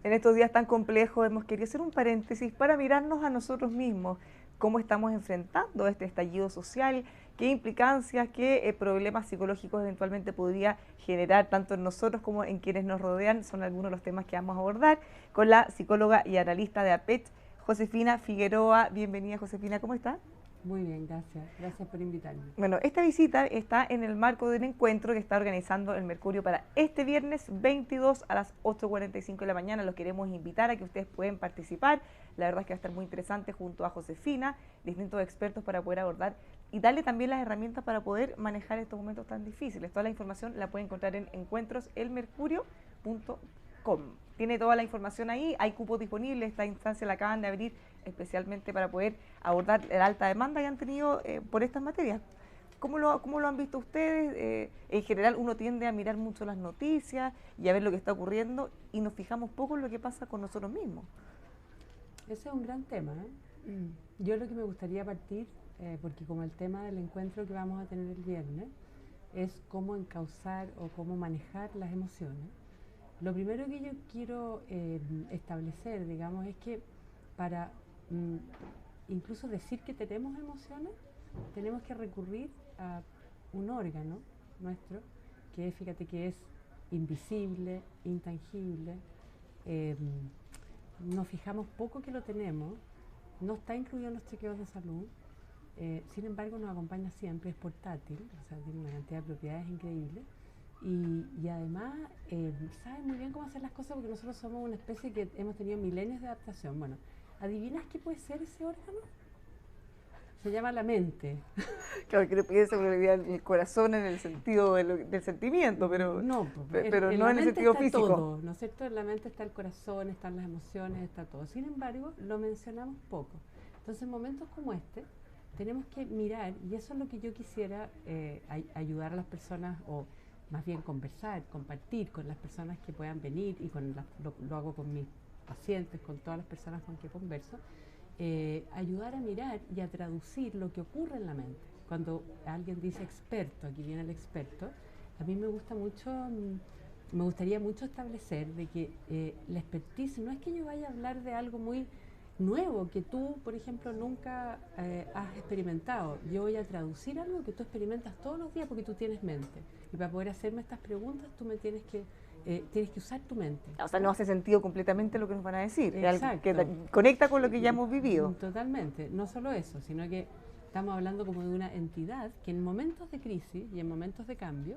En estos días tan complejos hemos querido hacer un paréntesis para mirarnos a nosotros mismos, cómo estamos enfrentando este estallido social, qué implicancias, qué problemas psicológicos eventualmente podría generar tanto en nosotros como en quienes nos rodean. Son algunos de los temas que vamos a abordar con la psicóloga y analista de APET, Josefina Figueroa. Bienvenida, Josefina, ¿cómo está? Muy bien, gracias. Gracias por invitarme. Bueno, esta visita está en el marco del encuentro que está organizando el Mercurio para este viernes 22 a las 8:45 de la mañana. Los queremos invitar a que ustedes pueden participar. La verdad es que va a estar muy interesante junto a Josefina, distintos expertos para poder abordar y darle también las herramientas para poder manejar estos momentos tan difíciles. Toda la información la pueden encontrar en encuentroselmercurio.com. Tiene toda la información ahí, hay cupos disponibles, esta instancia la acaban de abrir especialmente para poder abordar la alta demanda que han tenido por estas materias. ¿Cómo lo han visto ustedes? En general uno tiende a mirar mucho las noticias y a ver lo que está ocurriendo y nos fijamos poco en lo que pasa con nosotros mismos. Ese es un gran tema, ¿eh? Yo lo que me gustaría partir, porque como el tema del encuentro que vamos a tener el viernes, es cómo encauzar o cómo manejar las emociones. Lo primero que yo quiero establecer, digamos, es que para incluso decir que tenemos emociones, tenemos que recurrir a un órgano nuestro, que es, fíjate que es invisible, intangible, eh, nos fijamos poco que lo tenemos, no está incluido en los chequeos de salud, sin embargo nos acompaña siempre, es portátil, o sea, tiene una cantidad de propiedades increíbles y además sabe muy bien cómo hacer las cosas porque nosotros somos una especie que hemos tenido milenios de adaptación. Bueno, ¿adivinas qué puede ser ese órgano? Se llama la mente. Claro, que le piensa el corazón en el sentido del sentimiento, No, pero en no la en el mente sentido está físico. todo, ¿no es cierto? En la mente está el corazón, están las emociones, está todo. Sin embargo, lo mencionamos poco. Entonces, en momentos como este, tenemos que mirar, y eso es lo que yo quisiera ayudar a las personas, o más bien conversar, compartir con las personas que puedan venir, y lo hago con mis pacientes, con todas las personas con que converso, ayudar a mirar y a traducir lo que ocurre en la mente. Cuando alguien dice experto, aquí viene el experto, a mí me gustaría mucho establecer de que la expertise no es que yo vaya a hablar de algo muy nuevo que tú, por ejemplo, nunca has experimentado. Yo voy a traducir algo que tú experimentas todos los días porque tú tienes mente. Y para poder hacerme estas preguntas, tú me tienes que usar tu mente. O sea, no hace sentido completamente lo que nos van a decir. Es algo que Exacto. conecta con lo que ya hemos vivido. Totalmente. No solo eso, sino que estamos hablando como de una entidad que en momentos de crisis y en momentos de cambio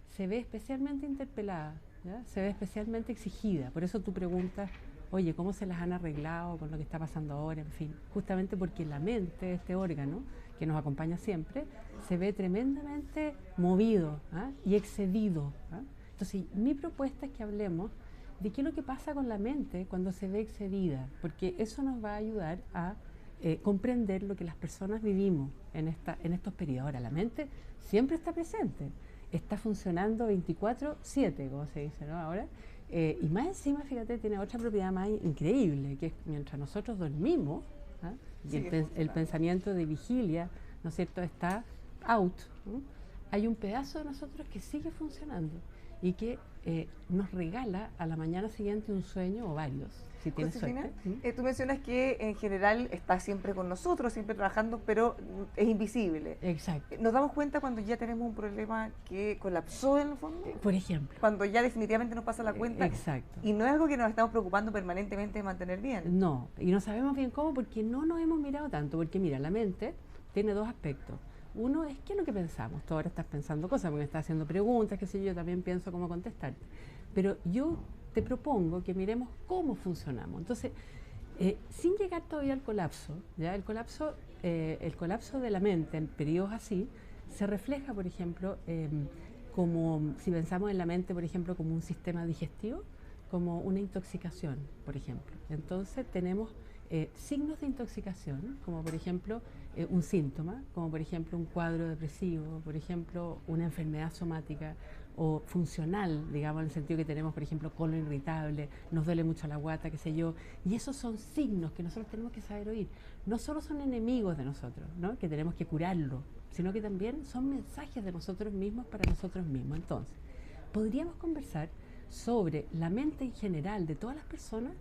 se ve especialmente interpelada, ¿ya? Se ve especialmente exigida. Por eso tú preguntas, oye, ¿cómo se las han arreglado con lo que está pasando ahora? En fin, justamente porque la mente, este órgano que nos acompaña siempre, se ve tremendamente movido, ¿ah? Y excedido, ¿ah? Entonces, mi propuesta es que hablemos de qué es lo que pasa con la mente cuando se ve excedida, porque eso nos va a ayudar a comprender lo que las personas vivimos en estos periodos. Ahora, la mente siempre está presente, está funcionando 24/7, como se dice, ¿no? Ahora, y más encima, fíjate, tiene otra propiedad más increíble, que es mientras nosotros dormimos, ¿ah? Y el pensamiento de vigilia, ¿no es cierto?, está out, ¿no? Hay un pedazo de nosotros que sigue funcionando y que nos regala a la mañana siguiente un sueño o varios, si tienes Josefina, suerte. tú mencionas que en general está siempre con nosotros, siempre trabajando, pero es invisible. Exacto. Nos damos cuenta cuando ya tenemos un problema que colapsó en el fondo, Por ejemplo. cuando ya definitivamente nos pasa la cuenta Exacto. y no es algo que nos estamos preocupando permanentemente de mantener bien. No, y no sabemos bien cómo porque no nos hemos mirado tanto, porque mira, la mente tiene dos aspectos. Uno es qué es lo que pensamos. Tú ahora estás pensando cosas, porque me estás haciendo preguntas, qué sé yo, también pienso cómo contestar. Pero yo te propongo que miremos cómo funcionamos. Entonces, sin llegar todavía al colapso, ¿ya? El colapso de la mente en periodos así se refleja, por ejemplo, como si pensamos en la mente, por ejemplo, como un sistema digestivo, como una intoxicación, por ejemplo. Entonces tenemos signos de intoxicación, como por ejemplo un síntoma, como por ejemplo un cuadro depresivo, por ejemplo una enfermedad somática o funcional, digamos, en el sentido que tenemos, por ejemplo, colon irritable, nos duele mucho la guata, qué sé yo, y esos son signos que nosotros tenemos que saber oír. No solo son enemigos de nosotros, ¿no?, que tenemos que curarlo, sino que también son mensajes de nosotros mismos para nosotros mismos. Entonces, podríamos conversar sobre la mente en general de todas las personas,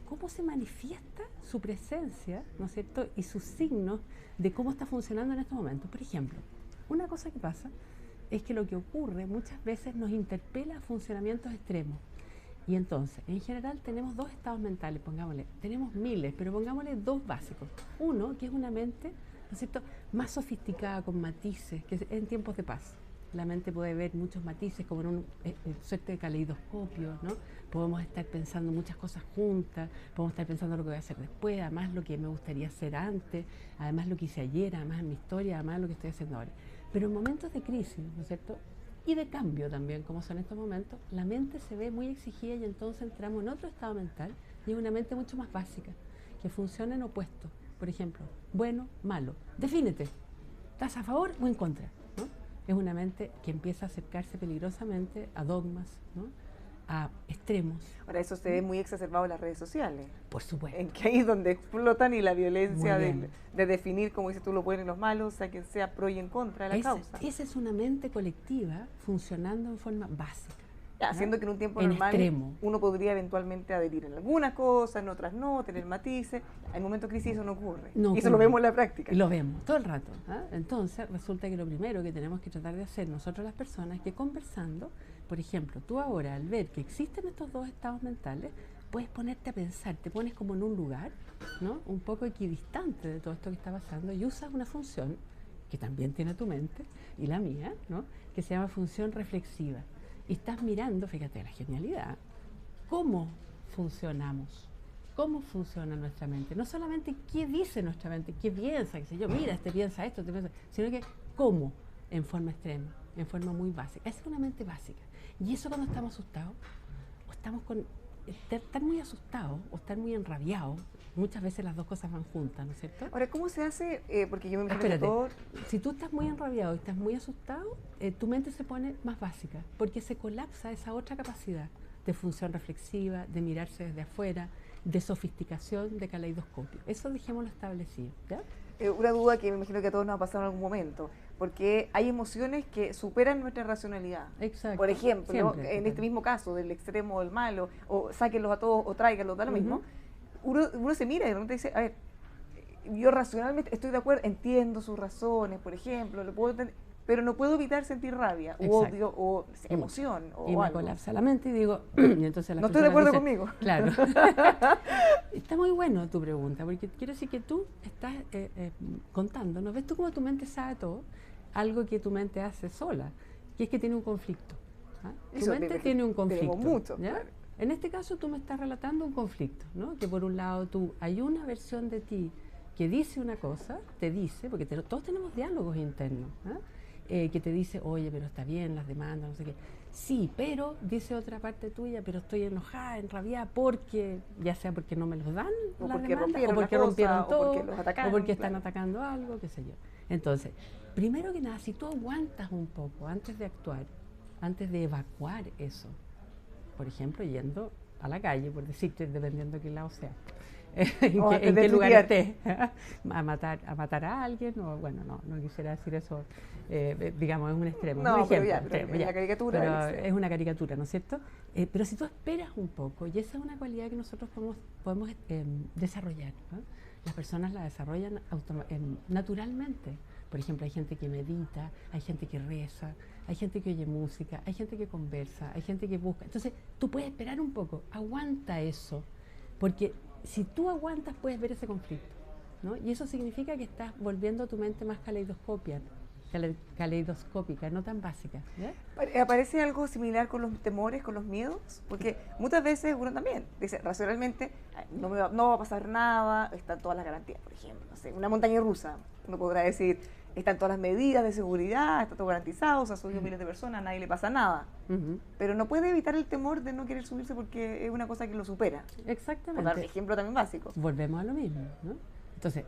cómo se manifiesta su presencia, ¿no es cierto?, y sus signos de cómo está funcionando en estos momentos. Por ejemplo, una cosa que pasa es que lo que ocurre muchas veces nos interpela a funcionamientos extremos. Y entonces, en general tenemos dos estados mentales, pongámosle, tenemos miles, pero pongámosle dos básicos. Uno, que es una mente, ¿no es cierto?, más sofisticada, con matices, que es en tiempos de paz. La mente puede ver muchos matices como en un suerte de caleidoscopio, ¿no? Podemos estar pensando muchas cosas juntas, podemos estar pensando lo que voy a hacer después, además lo que me gustaría hacer antes, además lo que hice ayer, además en mi historia, además lo que estoy haciendo ahora. Pero en momentos de crisis, ¿no es cierto?, y de cambio también, como son estos momentos, la mente se ve muy exigida y entonces entramos en otro estado mental y es una mente mucho más básica, que funciona en opuestos. Por ejemplo, bueno, malo. Defínete. ¿Estás a favor o en contra? ¿No? Es una mente que empieza a acercarse peligrosamente a dogmas, ¿no?, a extremos. Ahora, eso se ve muy exacerbado en las redes sociales. Por supuesto. En que ahí es donde explotan y la violencia de definir, como dices tú, lo bueno y los malos, a quien sea pro y en contra de la causa. Esa es una mente colectiva funcionando en forma básica. Haciendo que en un tiempo normal uno podría eventualmente adherir en algunas cosas, en otras no, tener matices. En momentos de crisis eso no ocurre. Y eso lo vemos en la práctica. Y lo vemos todo el rato. Entonces resulta que lo primero que tenemos que tratar de hacer nosotros las personas es que conversando, por ejemplo, tú ahora al ver que existen estos dos estados mentales, puedes ponerte a pensar, te pones como en un lugar, ¿no?, un poco equidistante de todo esto que está pasando y usas una función que también tiene tu mente y la mía, ¿no?, que se llama función reflexiva. Y estás mirando, fíjate la genialidad, cómo funcionamos, cómo funciona nuestra mente. No solamente qué dice nuestra mente, qué piensa, qué sé yo, mira, este piensa esto, este piensa, sino que cómo, en forma extrema, en forma muy básica. Esa es una mente básica. Y eso cuando estamos asustados, o estamos con estar muy asustados o estar muy enrabiados, muchas veces las dos cosas van juntas, ¿no es cierto? Ahora, ¿cómo se hace? Porque yo me imagino Espérate, que todo... si tú estás muy enrabiado y estás muy asustado, tu mente se pone más básica, porque se colapsa esa otra capacidad de función reflexiva, de mirarse desde afuera, de sofisticación, de caleidoscopio. Eso dejémoslo establecido, ¿ya? Una duda que me imagino que a todos nos ha pasado en algún momento, porque hay emociones que superan nuestra racionalidad. Exacto. Por ejemplo, Siempre, en este mismo caso, del extremo del malo, o sáquenlos a todos o tráiganlos, da lo mismo, uno se mira y de repente dice, a ver, yo racionalmente estoy de acuerdo, entiendo sus razones, por ejemplo, lo puedo entender, pero no puedo evitar sentir rabia, o odio, o emoción, o y me algo. colapsa la mente y digo, y entonces no estoy de acuerdo conmigo. Claro. Está muy bueno tu pregunta, porque quiero decir que tú estás contándonos, ves tú cómo tu mente sabe todo, algo que tu mente hace sola, que es que tiene un conflicto. Tu mente tiene un conflicto. Mucho, claro. En este caso tú me estás relatando un conflicto, ¿no? Que por un lado hay una versión de ti que dice una cosa, te dice, porque todos tenemos diálogos internos, que te dice, oye, pero está bien, las demandas, no sé qué. Sí, pero, dice otra parte tuya, pero estoy enojada, enrabiada, porque, ya sea porque no me los dan, o las porque demandas, rompieron, o porque rompieron todo, o porque los atacaron, o porque están atacando algo, qué sé yo. Entonces, primero que nada, si tú aguantas un poco antes de actuar, antes de evacuar eso, por ejemplo, yendo a la calle, por decirte, dependiendo de qué lado sea, en qué lugar estés, a matar a alguien, o bueno, no quisiera decir eso, digamos, es un extremo, no, un ejemplo, pero la caricatura. Pero es una caricatura, ¿no es cierto? Pero si tú esperas un poco, y esa es una cualidad que nosotros podemos desarrollar, ¿no? Las personas la desarrollan naturalmente. Por ejemplo, hay gente que medita, hay gente que reza, hay gente que oye música, hay gente que conversa, hay gente que busca. Entonces, tú puedes esperar un poco, aguanta eso, porque si tú aguantas puedes ver ese conflicto, ¿no? Y eso significa que estás volviendo a tu mente más caleidoscópica, no tan básica, ¿ya? ¿Aparece algo similar con los temores, con los miedos? Porque muchas veces uno también dice, racionalmente, no va a pasar nada, están todas las garantías, por ejemplo, no sé, una montaña rusa, uno podrá decir, están todas las medidas de seguridad, está todo garantizado, se han subido miles de personas, a nadie le pasa nada. Pero no puede evitar el temor de no querer subirse porque es una cosa que lo supera. Exactamente. Por dar ejemplo también básico. Volvemos a lo mismo, ¿no? Entonces,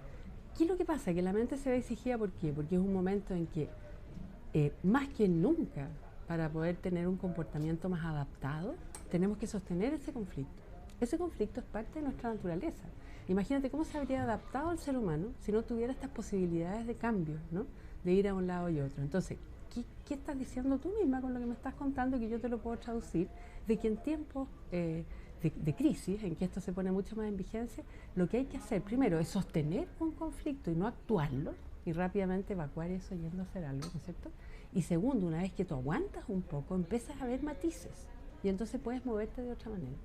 ¿qué es lo que pasa? Que la mente se ve exigida, ¿por qué? Porque es un momento en que, más que nunca, para poder tener un comportamiento más adaptado, tenemos que sostener ese conflicto. Ese conflicto es parte de nuestra naturaleza. Imagínate cómo se habría adaptado el ser humano si no tuviera estas posibilidades de cambio, ¿no? De ir a un lado y otro. Entonces, ¿qué estás diciendo tú misma con lo que me estás contando, que yo te lo puedo traducir? De que en tiempos de crisis, en que esto se pone mucho más en vigencia, lo que hay que hacer primero es sostener un conflicto y no actuarlo, y rápidamente evacuar eso yendo a hacer algo, ¿no es cierto? Y segundo, una vez que tú aguantas un poco, empiezas a ver matices, y entonces puedes moverte de otra manera.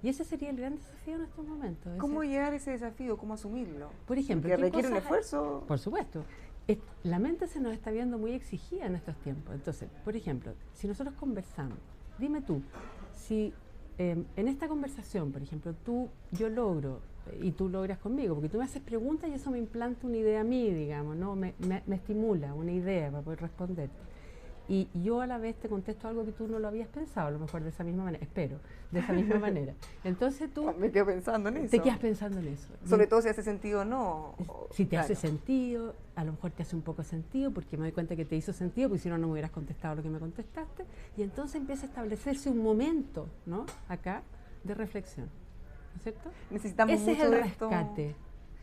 Y ese sería el gran desafío en estos momentos. ¿Cómo llegar a ese desafío? ¿Cómo asumirlo? Por ejemplo, que requiere un esfuerzo. Por supuesto. La mente se nos está viendo muy exigida en estos tiempos. Entonces, por ejemplo, si nosotros conversamos, dime tú, si en esta conversación, por ejemplo, yo logro y tú logras conmigo, porque tú me haces preguntas y eso me implanta una idea a mí, digamos, ¿no? Me estimula una idea para poder responderte. Y yo a la vez te contesto algo que tú no lo habías pensado, a lo mejor de esa misma manera, espero, de esa misma manera. Entonces tú... Me quedo pensando en eso. Te quedas pensando en eso. Sobre todo si hace sentido o no. Si te hace sentido, a lo mejor te hace un poco sentido, porque me doy cuenta que te hizo sentido, porque si no, no me hubieras contestado lo que me contestaste. Y entonces empieza a establecerse un momento, ¿no? Acá, de reflexión. ¿No es cierto? Necesitamos Ese mucho es el de rescate.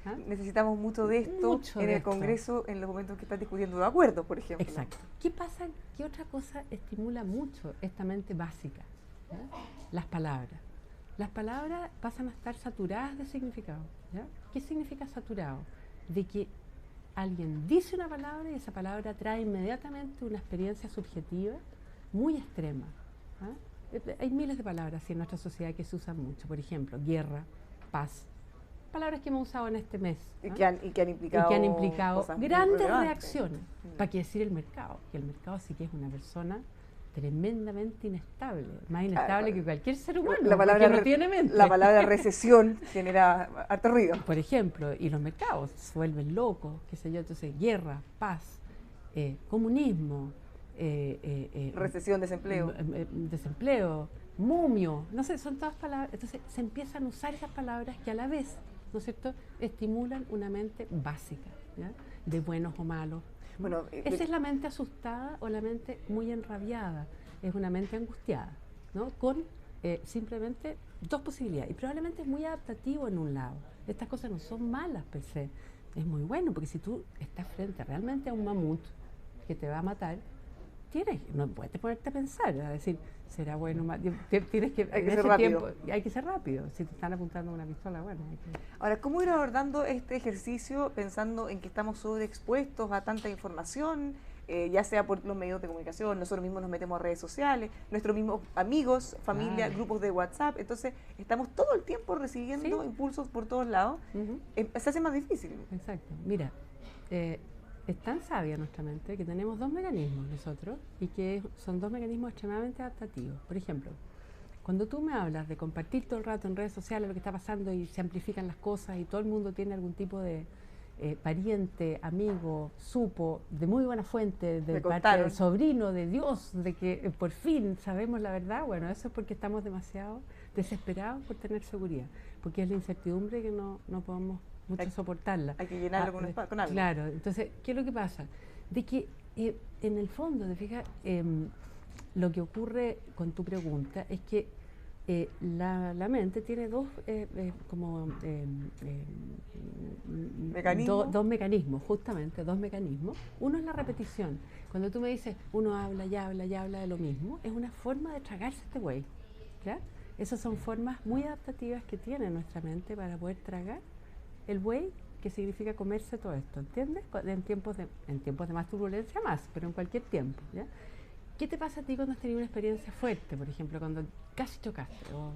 ¿Ah? Necesitamos mucho de esto en el Congreso en los momentos que están discutiendo de acuerdo, por ejemplo. Exacto. ¿Qué pasa? ¿Qué otra cosa estimula mucho esta mente básica? ¿Ya? Las palabras. Las palabras pasan a estar saturadas de significado. ¿Ya? ¿Qué significa saturado? De que alguien dice una palabra y esa palabra trae inmediatamente una experiencia subjetiva muy extrema. ¿Ah? Hay miles de palabras en nuestra sociedad que se usan mucho. Por ejemplo, guerra, paz. Palabras que hemos usado en este mes. Y que han implicado grandes reacciones. ¿Para qué decir el mercado? Que el mercado sí que es una persona tremendamente inestable, más inestable que cualquier ser humano, porque no tiene mente. La palabra recesión genera harto ruido. Por ejemplo, y los mercados se vuelven locos, qué sé yo, entonces guerra, paz, comunismo, recesión, desempleo. Desempleo, mumio, no sé, son todas palabras. Entonces se empiezan a usar esas palabras que a la vez, ¿no es cierto?, estimulan una mente básica, ¿ya?, de buenos o malos. Bueno, esa es la mente asustada o la mente muy enrabiada, es una mente angustiada, ¿no?, con simplemente dos posibilidades. Y probablemente es muy adaptativo en un lado. Estas cosas no son malas per se, es muy bueno, porque si tú estás frente realmente a un mamut que te va a matar, no puedes ponerte a pensar, a decir, será bueno, tienes que, hay que ser rápido. Hay que ser rápido. Si te están apuntando una pistola, bueno. Ahora, ¿cómo ir abordando este ejercicio pensando en que estamos sobreexpuestos a tanta información, ya sea por los medios de comunicación, nosotros mismos nos metemos a redes sociales, nuestros mismos amigos, familia, grupos de WhatsApp, entonces estamos todo el tiempo recibiendo impulsos por todos lados, se hace más difícil. Exacto. Mira, es tan sabia nuestra mente que tenemos dos mecanismos nosotros y que son dos mecanismos extremadamente adaptativos. Por ejemplo, cuando tú me hablas de compartir todo el rato en redes sociales lo que está pasando y se amplifican las cosas y todo el mundo tiene algún tipo de pariente, amigo, supo, de muy buena fuente, de parte del sobrino, de Dios, de que por fin sabemos la verdad, bueno, eso es porque estamos demasiado desesperados por tener seguridad, porque es la incertidumbre que no podemos mucho soportarla. Hay que llenarlo con algo. Claro, entonces, ¿qué es lo que pasa? De que en el fondo, te fijas, lo que ocurre con tu pregunta es que la mente tiene dos mecanismos, justamente dos mecanismos. Uno es la repetición. Cuando tú me dices, uno habla y habla y habla de lo mismo, es una forma de tragarse este güey. ¿Ya? Esas son formas muy adaptativas que tiene nuestra mente para poder tragar el buey, que significa comerse todo esto, ¿entiendes? En tiempos de más turbulencia más, pero en cualquier tiempo, ¿ya? ¿Qué te pasa a ti cuando has tenido una experiencia fuerte, por ejemplo, cuando casi chocaste o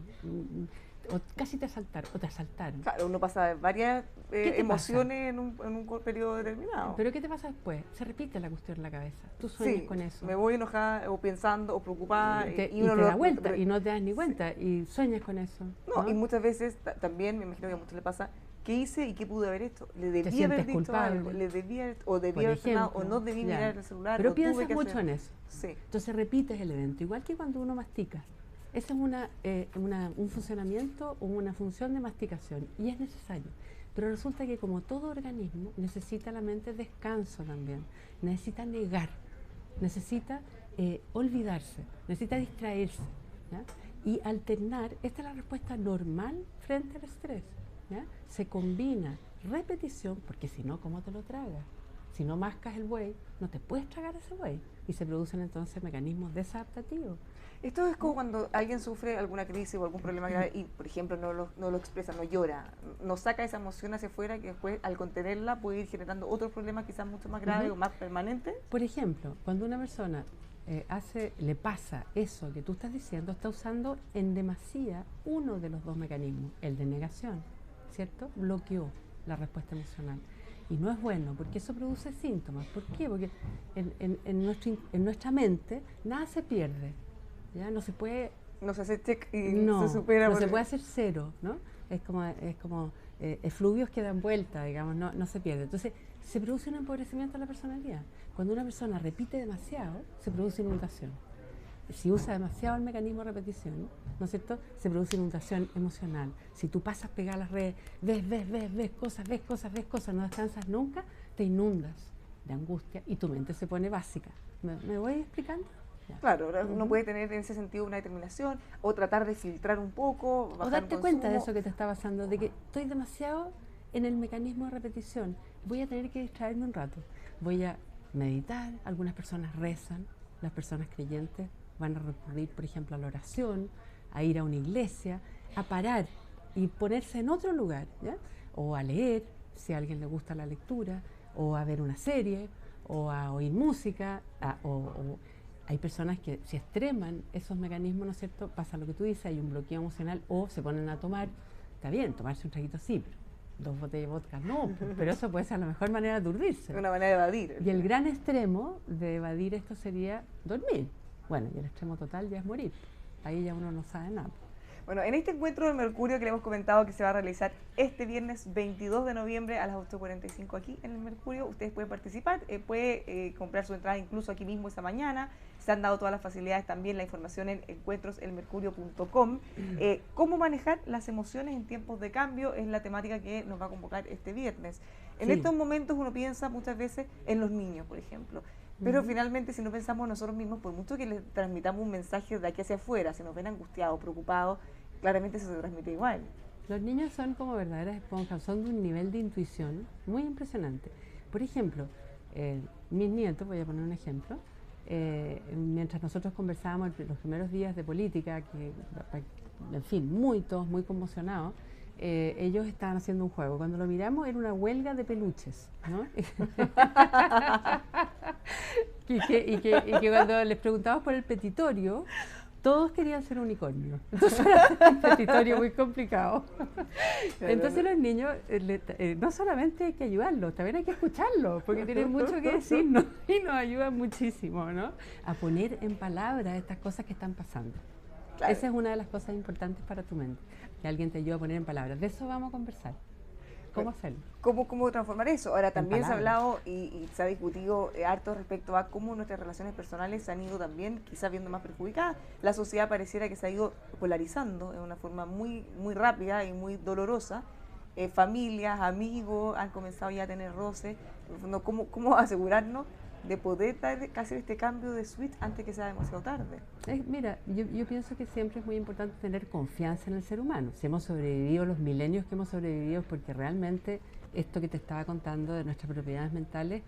casi te asaltaron? Claro, uno pasa varias emociones en un periodo determinado. ¿Pero qué te pasa después? Se repite la cuestión en la cabeza, tú sueñas con eso. Me voy enojada o pensando o preocupada. Y uno te da vuelta y no te das ni cuenta y sueñas con eso. No, y muchas veces también, me imagino que a muchos le pasa, ¿qué hice y qué pude haber hecho? Le debía haber dicho culpable. algo, debía haber cenado, o no debí mirar el celular. Pero piensas mucho en eso. Sí. Entonces repites el evento, igual que cuando uno mastica. Esa es un funcionamiento o una función de masticación y es necesario. Pero resulta que como todo organismo necesita la mente descanso también, necesita negar, necesita olvidarse, necesita distraerse, ¿ya? Y alternar, esta es la respuesta normal frente al estrés, ¿ya? Se combina repetición, porque si no, ¿cómo te lo tragas? Si no mascas el buey, no te puedes tragar ese buey. Y se producen entonces mecanismos desadaptativos. Esto es como cuando alguien sufre alguna crisis o algún problema grave y, por ejemplo, no lo expresa, no llora, no saca esa emoción hacia afuera, que después, al contenerla, puede ir generando otros problemas quizás mucho más graves o más permanentes. Por ejemplo, cuando una persona le pasa eso que tú estás diciendo, está usando en demasía uno de los dos mecanismos, el de negación, ¿cierto? Bloqueó la respuesta emocional. Y no es bueno, porque eso produce síntomas. ¿Por qué? Porque en nuestra mente nada se pierde, ¿ya? No se puede... No se hace check y no, se supera. No se puede hacer cero, ¿no? Es como efluvios que dan vuelta, digamos, no se pierde. Entonces, se produce un empobrecimiento de la personalidad. Cuando una persona repite demasiado, se produce inundación. Si usa demasiado el mecanismo de repetición, ¿no es cierto?, se produce inundación emocional. Si tú pasas pegada a las redes, ves cosas, no descansas nunca, te inundas de angustia y tu mente se pone básica. ¿Me voy explicando? Ya. Claro, uno puede tener en ese sentido una determinación o tratar de filtrar un poco, o darte cuenta de eso que te está pasando, de que estoy demasiado en el mecanismo de repetición, voy a tener que distraerme un rato, voy a meditar, algunas personas rezan, las personas creyentes van a recurrir, por ejemplo, a la oración, a ir a una iglesia, a parar y ponerse en otro lugar, ¿ya? O a leer, si a alguien le gusta la lectura, o a ver una serie, o a oír música, hay personas que si extreman esos mecanismos, ¿no es cierto?, pasa lo que tú dices, hay un bloqueo emocional, o se ponen a tomar, está bien, tomarse un traguito sí, pero 2 botellas de vodka no, pero eso puede ser la mejor manera de aturdirse. Una manera de evadir. Y el gran extremo de evadir esto sería dormir. Bueno, y el extremo total ya es morir. Ahí ya uno no sabe nada. Bueno, en este encuentro de Mercurio que le hemos comentado que se va a realizar este viernes 22 de noviembre a las 8:45 aquí en el Mercurio, ustedes pueden participar, puede comprar su entrada incluso aquí mismo esa mañana. Se han dado todas las facilidades, también la información en encuentroselmercurio.com. ¿Cómo manejar las emociones en tiempos de cambio? Es la temática que nos va a convocar este viernes. En estos momentos uno piensa muchas veces en los niños, por ejemplo. Pero finalmente, si no pensamos nosotros mismos, por mucho que les transmitamos un mensaje de aquí hacia afuera, si nos ven angustiados, preocupados, claramente eso se transmite igual. Los niños son como verdaderas esponjas, son de un nivel de intuición muy impresionante. Por ejemplo, mis nietos, voy a poner un ejemplo, mientras nosotros conversábamos los primeros días de política, que, en fin, todos muy conmocionados, ellos estaban haciendo un juego. Cuando lo miramos era una huelga de peluches, ¿no? y que cuando les preguntábamos por el petitorio, todos querían ser unicornio. Entonces era un petitorio muy complicado. Entonces los niños, no solamente hay que ayudarlos, también hay que escucharlos, porque tienen mucho que decirnos y nos ayudan muchísimo, ¿no?, a poner en palabras estas cosas que están pasando. Claro. Esa es una de las cosas importantes para tu mente, que alguien te ayude a poner en palabras. De eso vamos a conversar. ¿Cómo hacerlo? ¿Cómo transformar eso? Ahora, también se ha hablado y se ha discutido harto respecto a cómo nuestras relaciones personales se han ido también quizás viendo más perjudicadas. La sociedad pareciera que se ha ido polarizando de una forma muy, muy rápida y muy dolorosa. Familias, amigos han comenzado ya a tener roces. ¿Cómo asegurarnos de poder hacer este cambio de switch antes que sea demasiado tarde? Mira, yo pienso que siempre es muy importante tener confianza en el ser humano. Si hemos sobrevivido los milenios que hemos sobrevivido, es porque realmente esto que te estaba contando de nuestras propiedades mentales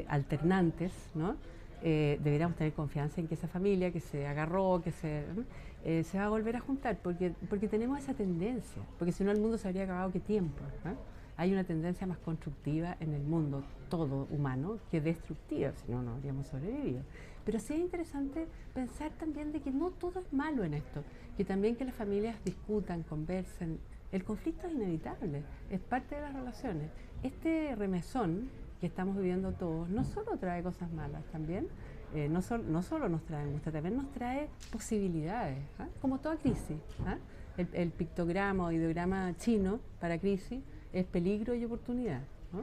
alternantes, ¿no? Deberíamos tener confianza en que esa familia que se agarró, que se va a volver a juntar, porque tenemos esa tendencia, porque si no el mundo se habría acabado qué tiempo, ¿no? Hay una tendencia más constructiva en el mundo todo humano que destructiva, si no, no habríamos sobrevivido. Pero sí es interesante pensar también de que no todo es malo en esto, que también que las familias discutan, conversen. El conflicto es inevitable, es parte de las relaciones. Este remesón que estamos viviendo todos no solo trae cosas malas, también no solo nos trae angustia, también nos trae posibilidades, ¿eh? Como toda crisis, ¿eh? El pictograma o ideograma chino para crisis es peligro y oportunidad, ¿no?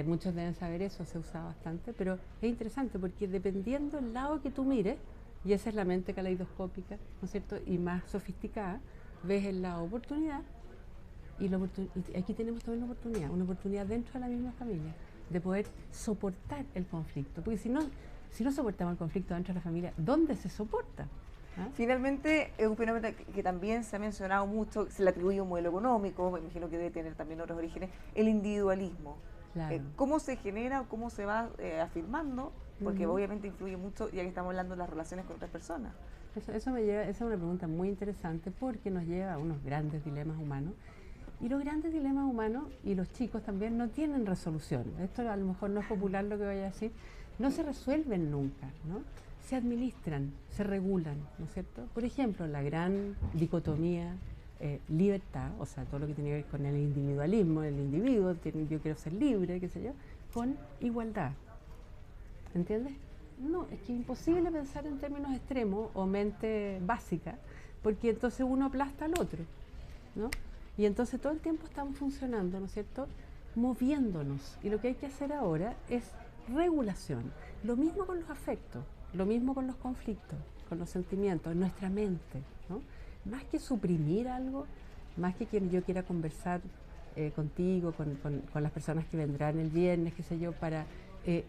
Muchos deben saber eso, se usa bastante, pero es interesante porque dependiendo del lado que tú mires, y esa es la mente caleidoscópica, ¿no es cierto?, y más sofisticada, ves el lado oportunidad, y aquí tenemos también una oportunidad dentro de la misma familia, de poder soportar el conflicto, porque si no soportamos el conflicto dentro de la familia, ¿dónde se soporta? ¿Ah? Finalmente, es un fenómeno que también se ha mencionado mucho, se le atribuye un modelo económico, me imagino que debe tener también otros orígenes, el individualismo. Claro. ¿Cómo se genera o cómo se va afirmando? Porque Ujú. obviamente influye mucho, ya que estamos hablando de las relaciones con otras personas. Eso me lleva, esa es una pregunta muy interesante porque nos lleva a unos grandes dilemas humanos. Y los grandes dilemas humanos, y los chicos también, no tienen resolución. Esto a lo mejor no es popular lo que voy a decir, no se resuelven nunca, ¿no? Se administran, se regulan, ¿no es cierto? Por ejemplo, la gran dicotomía libertad, o sea, todo lo que tiene que ver con el individualismo, el individuo, yo quiero ser libre, qué sé yo, con igualdad. ¿Entiendes? No, es que es imposible pensar en términos extremos o mente básica, porque entonces uno aplasta al otro, ¿no? Y entonces todo el tiempo estamos funcionando, ¿no es cierto? Moviéndonos. Y lo que hay que hacer ahora es regulación. Lo mismo con los afectos, lo mismo con los conflictos, con los sentimientos, en nuestra mente, ¿no? Más que suprimir algo, más que quien yo quiera conversar contigo, con las personas que vendrán el viernes, qué sé yo, para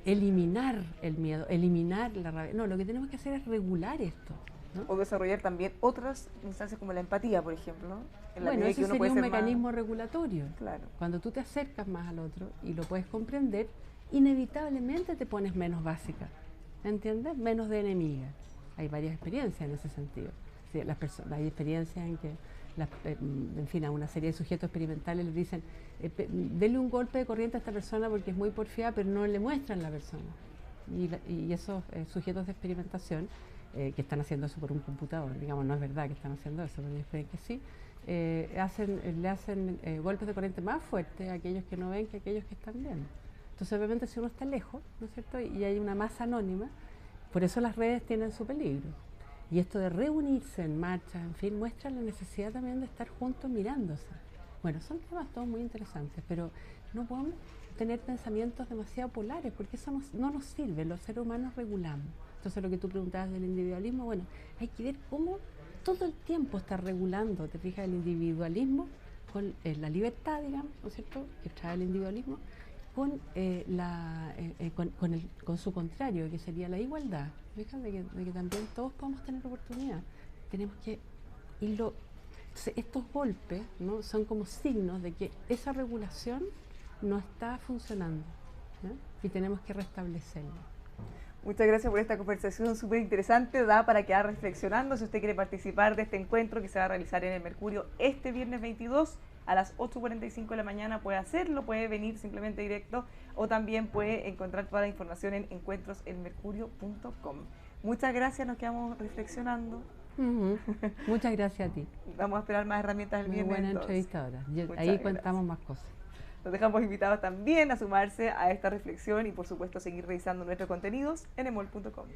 eliminar el miedo, eliminar la rabia. No, lo que tenemos que hacer es regular esto, ¿no? O desarrollar también otras instancias como la empatía, por ejemplo, ¿no? En la Bueno, medida eso que uno sería puede un ser mecanismo más... regulatorio. Claro. Cuando tú te acercas más al otro y lo puedes comprender, inevitablemente te pones menos básica, ¿entiendes? Menos de enemiga. Hay varias experiencias en ese sentido. Sí, hay experiencias en que, en fin, a una serie de sujetos experimentales les dicen, denle un golpe de corriente a esta persona porque es muy porfiada, pero no le muestran la persona. Y esos sujetos de experimentación que están haciendo eso por un computador, digamos, no es verdad que están haciendo eso, pero ellos creen que sí, le hacen golpes de corriente más fuertes a aquellos que no ven que a aquellos que están viendo. Entonces, obviamente, si uno está lejos, ¿no es cierto?, y hay una masa anónima, por eso las redes tienen su peligro. Y esto de reunirse en marcha, en fin, muestra la necesidad también de estar juntos mirándose. Bueno, son temas todos muy interesantes, pero no podemos tener pensamientos demasiado polares, porque eso no nos sirve, los seres humanos regulamos. Entonces, lo que tú preguntabas del individualismo, bueno, hay que ver cómo todo el tiempo está regulando, te fijas, el individualismo con la libertad, digamos, ¿no es cierto?, que trae el individualismo, con, con su contrario, que sería la igualdad. Fíjate de que también todos podemos tener oportunidad. Tenemos que irlo. Estos golpes, ¿no?, son como signos de que esa regulación no está funcionando, ¿no?, y tenemos que restablecerla. Muchas gracias por esta conversación súper interesante, da para quedar reflexionando. Si usted quiere participar de este encuentro que se va a realizar en el Mercurio este viernes 22 a las 8:45 de la mañana, puede hacerlo, puede venir simplemente directo o también puede encontrar toda la información en encuentroselmercurio.com. Muchas gracias, nos quedamos reflexionando. Muchas gracias a ti. Vamos a esperar más herramientas el Muy viernes. buena Entonces, entrevistadora. Ahí gracias. contamos más cosas. Los dejamos invitados también a sumarse a esta reflexión y por supuesto seguir revisando nuestros contenidos en emol.com.